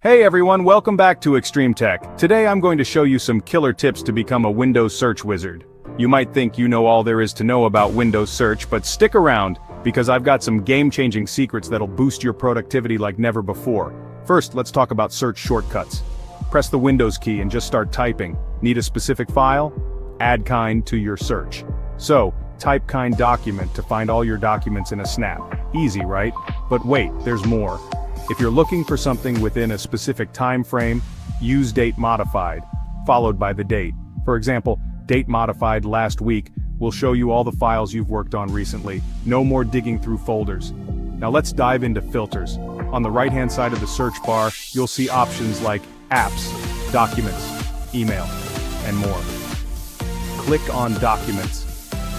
Hey everyone, welcome back to Extreme Tech. Today I'm going to show you some killer tips to become a Windows search wizard. You might think you know all there is to know about Windows search, but stick around, because I've got some game-changing secrets that'll boost your productivity like never before. First, let's talk about search shortcuts. Press the Windows key and just start typing. Need a specific file? Add kind to your search. So, type kind document to find all your documents in a snap. Easy, right? But wait, there's more. If you're looking for something within a specific time frame, use date modified, followed by the date. For example, date modified last week will show you all the files you've worked on recently. No more digging through folders. Now let's dive into filters. On the right-hand side of the search bar, you'll see options like apps, documents, email, and more. Click on documents.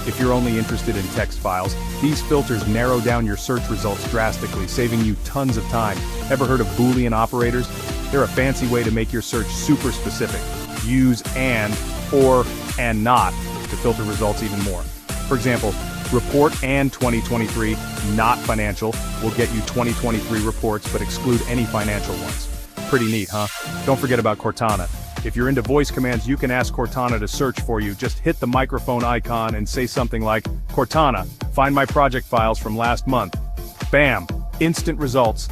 If you're only interested in text files, these filters narrow down your search results drastically, saving you tons of time. Ever heard of Boolean Operators? They're a fancy way to make your search super specific. Use and, or, and not to filter results even more. For example, report and 2023, not financial, will get you 2023 reports but exclude any financial ones. Pretty neat, huh? Don't forget about Cortana. If you're into voice commands, you can ask Cortana to search for you. Just hit the microphone icon and say something like, Cortana, find my project files from last month. Bam! Instant results.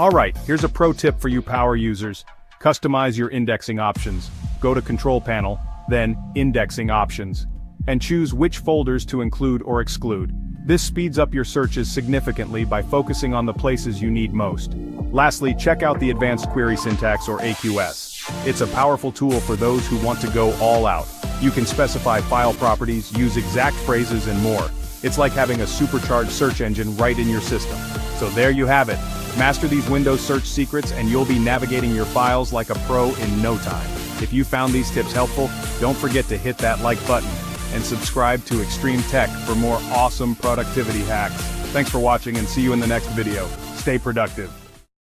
Alright, here's a pro tip for you power users. Customize your indexing options. Go to Control Panel, then Indexing Options, and choose which folders to include or exclude. This speeds up your searches significantly by focusing on the places you need most. Lastly, check out the Advanced Query Syntax or AQS. It's a powerful tool for those who want to go all out. You can specify file properties, use exact phrases, and more. It's like having a supercharged search engine right in your system. So there you have it. Master these Windows search secrets and you'll be navigating your files like a pro in no time. If you found these tips helpful, don't forget to hit that like button and subscribe to Extreme Tech for more awesome productivity hacks. Thanks for watching and see you in the next video. Stay productive.